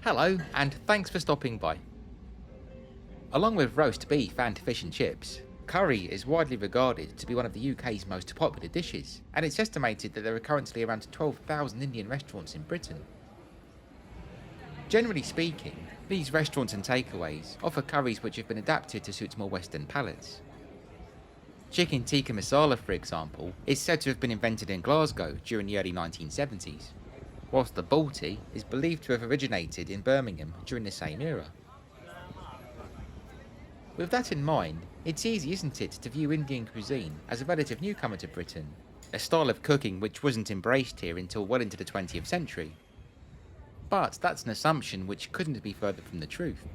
Hello, and thanks for stopping by. Along with roast beef and fish and chips, curry is widely regarded to be one of the UK's most popular dishes, and it's estimated that there are currently around 12,000 Indian restaurants in Britain. Generally speaking, these restaurants and takeaways offer curries which have been adapted to suit more Western palates. Chicken tikka masala, for example, is said to have been invented in Glasgow during the early 1970s, whilst the balti is believed to have originated in Birmingham during the same era. With that in mind, it's easy, isn't it, to view Indian cuisine as a relative newcomer to Britain, a style of cooking which wasn't embraced here until well into the 20th century. But that's an assumption which couldn't be further from the truth.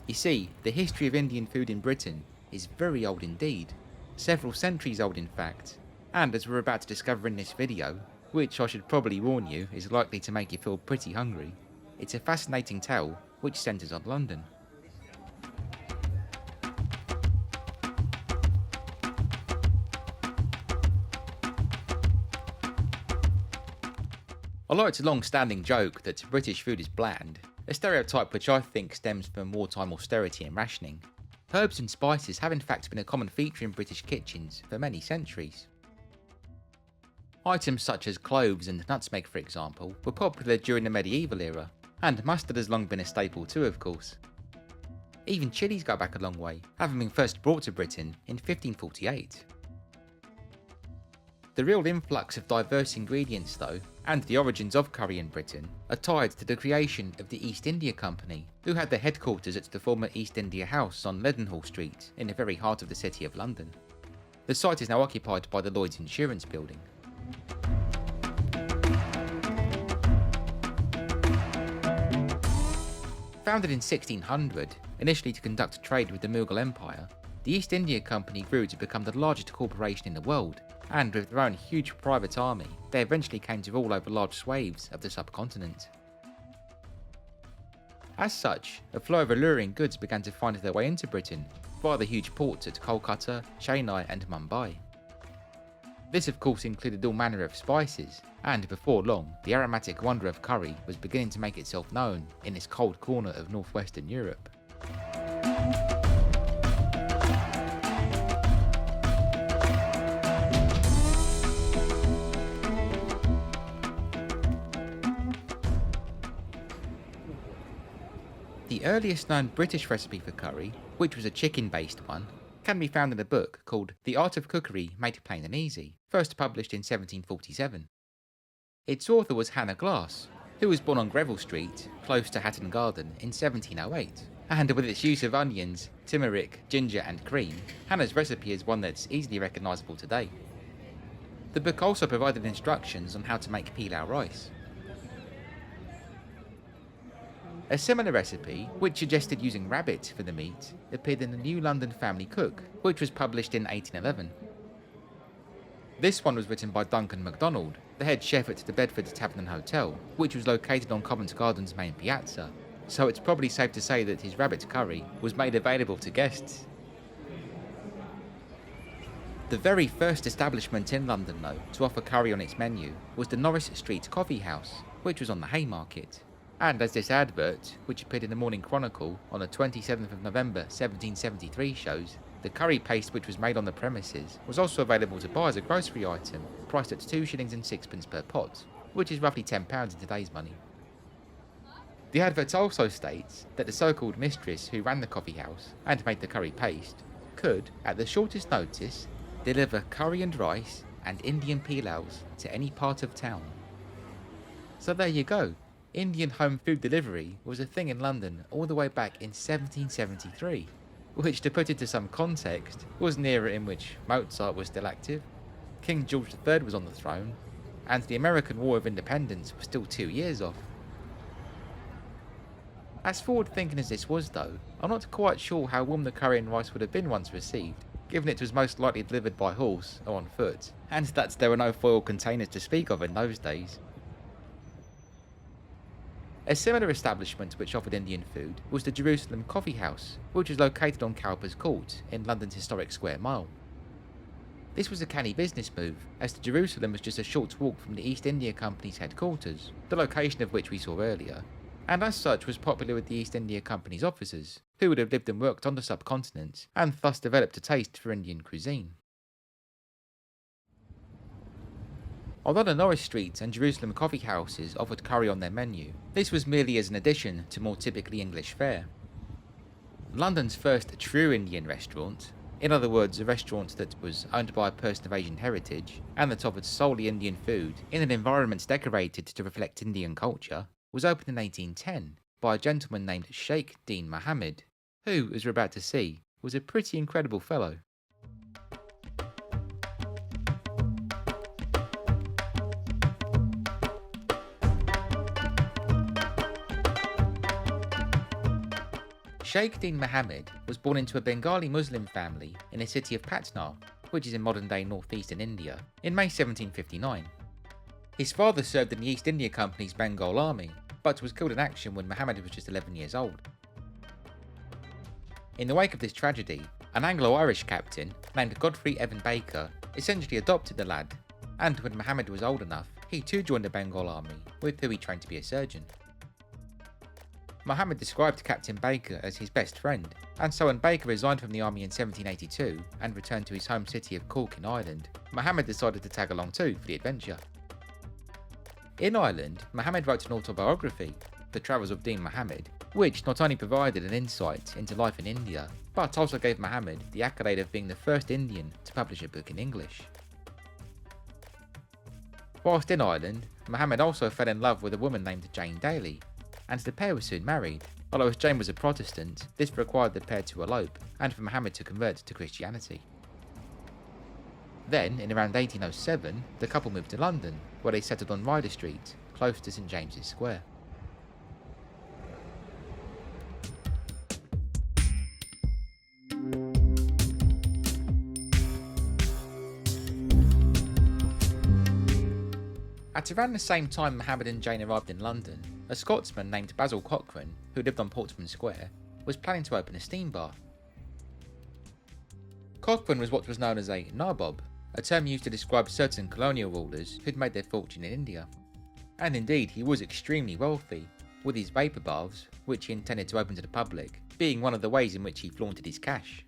You see, the history of Indian food in Britain is very old indeed, several centuries old in fact, and as we're about to discover in this video, which I should probably warn you is likely to make you feel pretty hungry, it's a fascinating tale which centres on London. Although it's a long-standing joke that British food is bland, a stereotype which I think stems from wartime austerity and rationing, herbs and spices have in fact been a common feature in British kitchens for many centuries. Items such as cloves and nutmeg, for example, were popular during the medieval era, and mustard has long been a staple too, of course. Even chilies go back a long way, having been first brought to Britain in 1548. The real influx of diverse ingredients though, and the origins of curry in Britain, are tied to the creation of the East India Company, who had their headquarters at the former East India House on Leadenhall Street in the very heart of the City of London. The site is now occupied by the Lloyd's Insurance Building. Founded in 1600, initially to conduct trade with the Mughal Empire, the East India Company grew to become the largest corporation in the world, and with their own huge private army, they eventually came to rule over large swathes of the subcontinent. As such, a flow of alluring goods began to find their way into Britain via the huge ports at Kolkata, Chennai and Mumbai. This of course included all manner of spices, and before long, the aromatic wonder of curry was beginning to make itself known in this cold corner of northwestern Europe. The earliest known British recipe for curry, which was a chicken-based one, can be found in a book called The Art of Cookery Made Plain and Easy, first published in 1747. Its author was Hannah Glass, who was born on Greville Street, close to Hatton Garden, in 1708, and with its use of onions, turmeric, ginger and cream, Hannah's recipe is one that's easily recognisable today. The book also provided instructions on how to make pilau rice. A similar recipe, which suggested using rabbit for the meat, appeared in the New London Family Cook, which was published in 1811. This one was written by Duncan MacDonald, the head chef at the Bedford Tavern and Hotel, which was located on Covent Garden's main piazza, so it's probably safe to say that his rabbit curry was made available to guests. The very first establishment in London though to offer curry on its menu was the Norris Street Coffee House, which was on the Haymarket. And as this advert, which appeared in the Morning Chronicle on the 27th of November 1773 shows, the curry paste which was made on the premises was also available to buy as a grocery item, priced at 2 shillings and 6pence per pot, which is roughly £10 in today's money. The advert also states that the so-called mistress who ran the coffee house and made the curry paste could, at the shortest notice, deliver curry and rice and Indian pilaus to any part of town. So there you go. Indian home food delivery was a thing in London all the way back in 1773, which, to put into some context, was an era in which Mozart was still active, King George III was on the throne, and the American War of Independence was still 2 years off. As forward-thinking as this was though, I'm not quite sure how warm the curry and rice would have been once received, given it was most likely delivered by horse or on foot, and that there were no foil containers to speak of in those days. A similar establishment which offered Indian food was the Jerusalem Coffee House, which was located on Cowper's Court in London's historic Square Mile. This was a canny business move, as the Jerusalem was just a short walk from the East India Company's headquarters, the location of which we saw earlier, and as such was popular with the East India Company's officers, who would have lived and worked on the subcontinent, and thus developed a taste for Indian cuisine. Although the Norris Street and Jerusalem coffee houses offered curry on their menu, this was merely as an addition to more typically English fare. London's first true Indian restaurant, in other words a restaurant that was owned by a person of Asian heritage, and that offered solely Indian food in an environment decorated to reflect Indian culture, was opened in 1810 by a gentleman named Sheikh Dean Mohammed, who, as we're about to see, was a pretty incredible fellow. Sheikh Dean Mohammed was born into a Bengali Muslim family in the city of Patna, which is in modern-day northeastern India, in May 1759. His father served in the East India Company's Bengal army, but was killed in action when Mohammed was just 11 years old. In the wake of this tragedy, an Anglo-Irish captain named Godfrey Evan Baker essentially adopted the lad, and when Mohammed was old enough, he too joined the Bengal army, with whom he trained to be a surgeon. Mohammed described Captain Baker as his best friend, and so when Baker resigned from the army in 1782 and returned to his home city of Cork in Ireland, Mohammed decided to tag along too for the adventure. In Ireland, Mohammed wrote an autobiography, The Travels of Dean Mohammed, which not only provided an insight into life in India, but also gave Mohammed the accolade of being the first Indian to publish a book in English. Whilst in Ireland, Mohammed also fell in love with a woman named Jane Daly, and the pair were soon married, although as Jane was a Protestant, this required the pair to elope, and for Mohammed to convert to Christianity. Then, in around 1807, the couple moved to London, where they settled on Ryder Street, close to St James's Square. At around the same time Mohammed and Jane arrived in London, a Scotsman named Basil Cochrane, who lived on Portsmouth Square, was planning to open a steam bar. Cochrane was what was known as a nabob, a term used to describe certain colonial rulers who'd made their fortune in India. And indeed, he was extremely wealthy, with his vapour baths, which he intended to open to the public, being one of the ways in which he flaunted his cash.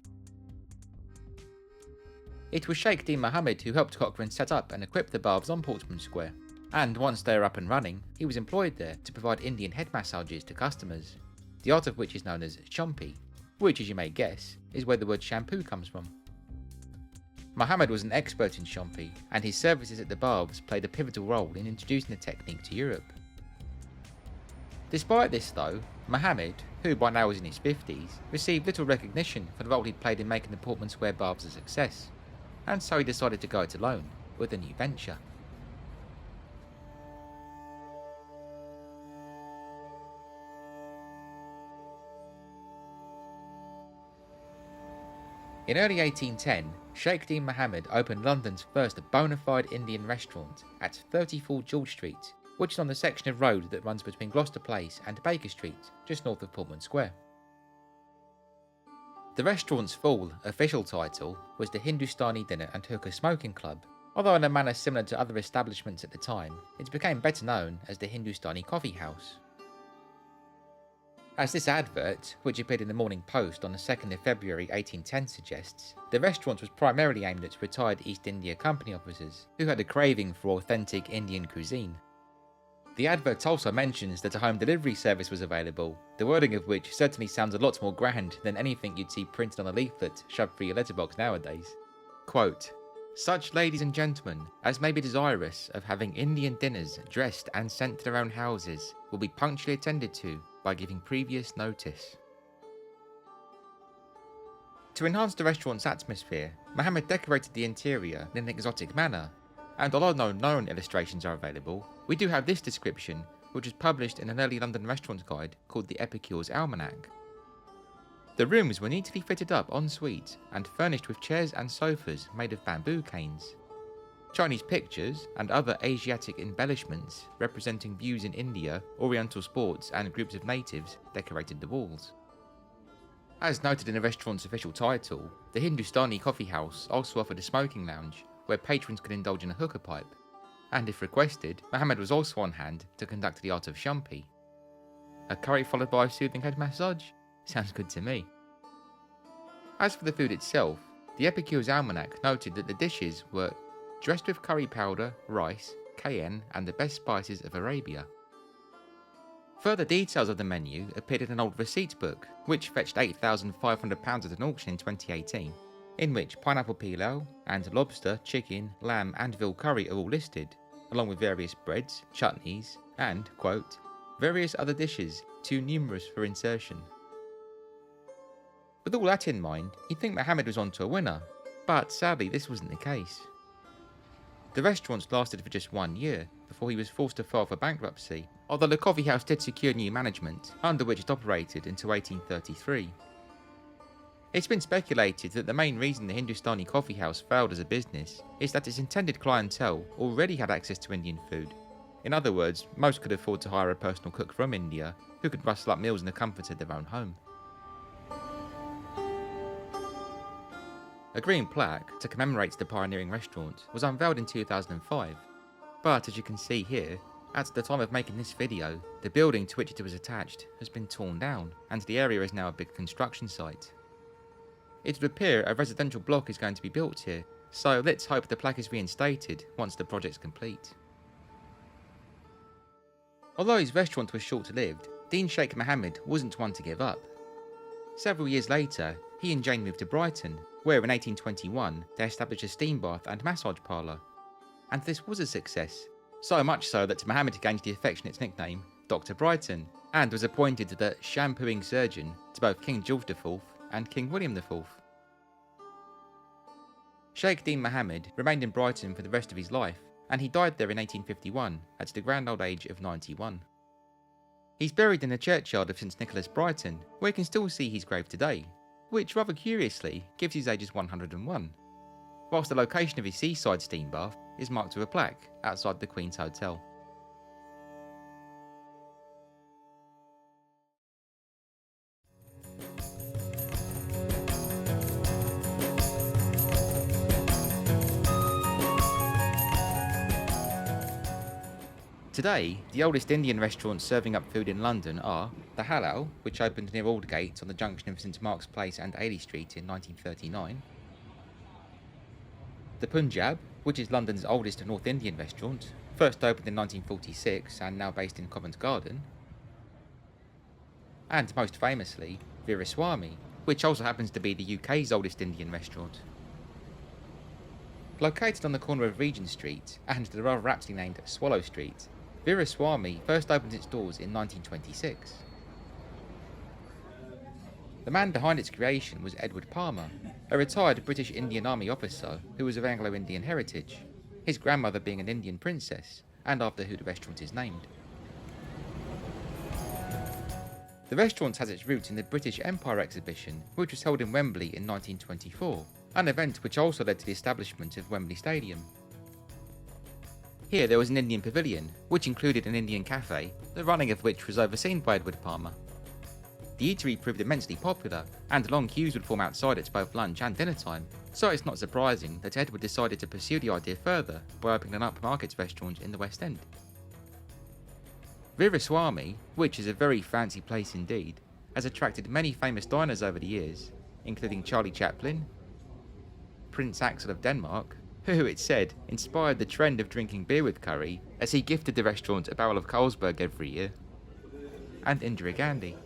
It was Sheikh Dean Mohammed who helped Cochrane set up and equip the baths on Portsmouth Square, and once they were up and running, he was employed there to provide Indian head massages to customers, the art of which is known as Shampoo, which, as you may guess, is where the word shampoo comes from. Mohammed was an expert in Shampoo, and his services at the baths played a pivotal role in introducing the technique to Europe. Despite this though, Mohammed, who by now was in his 50s, received little recognition for the role he'd played in making the Portman Square baths a success, and so he decided to go it alone, with a new venture. In early 1810, Sheikh Dean Mohammed opened London's first bona fide Indian restaurant at 34 George Street, which is on the section of road that runs between Gloucester Place and Baker Street, just north of Portman Square. The restaurant's full, official title was the Hindustani Dinner and Hookah Smoking Club, although in a manner similar to other establishments at the time, it became better known as the Hindustani Coffee House. As this advert, which appeared in the Morning Post on the 2nd of February 1810 suggests, the restaurant was primarily aimed at retired East India Company officers who had a craving for authentic Indian cuisine. The advert also mentions that a home delivery service was available, the wording of which certainly sounds a lot more grand than anything you'd see printed on a leaflet shoved through your letterbox nowadays. Quote, "Such ladies and gentlemen as may be desirous of having Indian dinners dressed and sent to their own houses will be punctually attended to by giving previous notice." To enhance the restaurant's atmosphere, Mohammed decorated the interior in an exotic manner, and although no known illustrations are available, we do have this description, which was published in an early London restaurant guide called the Epicure's Almanac. The rooms were neatly fitted up en suite and furnished with chairs and sofas made of bamboo canes. Chinese pictures and other Asiatic embellishments representing views in India, oriental sports and groups of natives decorated the walls. As noted in the restaurant's official title, the Hindustani Coffee House also offered a smoking lounge where patrons could indulge in a hookah pipe, and if requested, Mohammed was also on hand to conduct the art of Shampoo. A curry followed by a soothing head massage? Sounds good to me. As for the food itself, the Epicure's Almanac noted that the dishes were dressed with curry powder, rice, cayenne, and the best spices of Arabia. Further details of the menu appeared in an old receipts book, which fetched £8,500 at an auction in 2018, in which pineapple pilau and lobster, chicken, lamb and veal curry are all listed, along with various breads, chutneys, and, quote, various other dishes too numerous for insertion. With all that in mind, you'd think Mahomed was onto a winner, but sadly this wasn't the case. The restaurants lasted for just 1 year before he was forced to file for bankruptcy, although the coffee house did secure new management, under which it operated until 1833. It's been speculated that the main reason the Hindustani coffee house failed as a business is that its intended clientele already had access to Indian food. In other words, most could afford to hire a personal cook from India who could rustle up meals in the comfort of their own home. A green plaque to commemorate the pioneering restaurant was unveiled in 2005, but as you can see here, at the time of making this video, the building to which it was attached has been torn down and the area is now a big construction site. It would appear a residential block is going to be built here, so let's hope the plaque is reinstated once the project's complete. Although his restaurant was short-lived, Dean Sheikh Mohammed wasn't one to give up. Several years later, he and Jane moved to Brighton, where in 1821 they established a steam bath and massage parlour. And this was a success, so much so that Mohammed gained the affectionate nickname Dr. Brighton, and was appointed the shampooing surgeon to both King George IV and King William IV. Sheikh Dean Mohammed remained in Brighton for the rest of his life, and he died there in 1851 at the grand old age of 91. He's buried in the churchyard of St Nicholas, Brighton, where you can still see his grave today, which rather curiously gives his age as 101, whilst the location of his seaside steam bath is marked with a plaque outside the Queen's Hotel. Today, the oldest Indian restaurants serving up food in London are the Halal, which opened near Aldgate on the junction of St Mark's Place and Ailey Street in 1939, the Punjab, which is London's oldest North Indian restaurant, first opened in 1946 and now based in Covent Garden, and most famously, Veerswarmy, which also happens to be the UK's oldest Indian restaurant. Located on the corner of Regent Street and the rather aptly named Swallow Street, Veerswarmy first opened its doors in 1926. The man behind its creation was Edward Palmer, a retired British Indian Army officer who was of Anglo-Indian heritage, his grandmother being an Indian princess, and after who the restaurant is named. The restaurant has its roots in the British Empire exhibition, which was held in Wembley in 1924, an event which also led to the establishment of Wembley Stadium. Here there was an Indian pavilion, which included an Indian cafe, the running of which was overseen by Edward Palmer. The eatery proved immensely popular, and long queues would form outside at both lunch and dinner time, so it's not surprising that Edward decided to pursue the idea further by opening an upmarket restaurant in the West End. Veerswarmy, which is a very fancy place indeed, has attracted many famous diners over the years, including Charlie Chaplin, Prince Axel of Denmark, who, it's said, inspired the trend of drinking beer with curry as he gifted the restaurant a barrel of Carlsberg every year, and Indira Gandhi.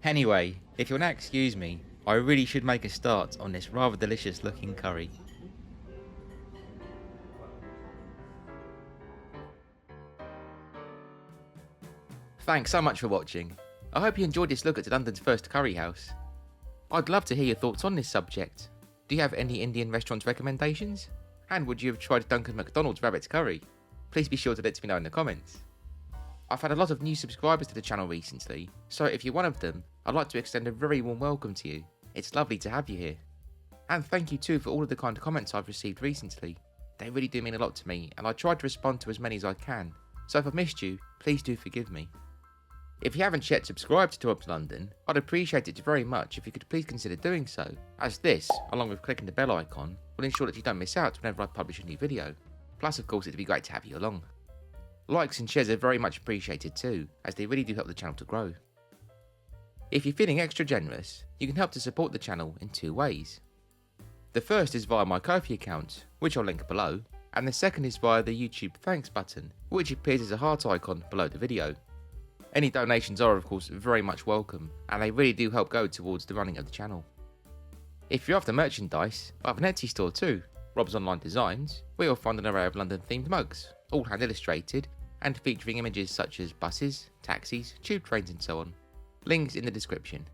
Anyway, if you'll now excuse me, I really should make a start on this rather delicious looking curry. Thanks so much for watching. I hope you enjoyed this look at London's first curry house. I'd love to hear your thoughts on this subject. Do you have any Indian restaurant recommendations? And would you have tried Duncan McDonald's rabbit curry? Please be sure to let me know in the comments. I've had a lot of new subscribers to the channel recently, so if you're one of them, I'd like to extend a very warm welcome to you. It's lovely to have you here. And thank you too for all of the kind comments I've received recently. They really do mean a lot to me, and I try to respond to as many as I can, so if I've missed you, please do forgive me. If you haven't yet subscribed to Top London, I'd appreciate it very much if you could please consider doing so, as this, along with clicking the bell icon, will ensure that you don't miss out whenever I publish a new video. Plus of course it'd be great to have you along. Likes and shares are very much appreciated too, as they really do help the channel to grow. If you're feeling extra generous, you can help to support the channel in 2 ways. The first is via my Kofi account, which I'll link below, and the second is via the YouTube thanks button, which appears as a heart icon below the video. Any donations are of course very much welcome, and they really do help go towards the running of the channel. If you're after merchandise, I have an Etsy store too, Rob's Online Designs, where you'll find an array of London themed mugs, all hand illustrated, and featuring images such as buses, taxis, tube trains and so on. Links in the description.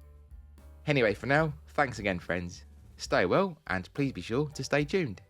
Anyway, for now, thanks again friends, stay well and please be sure to stay tuned.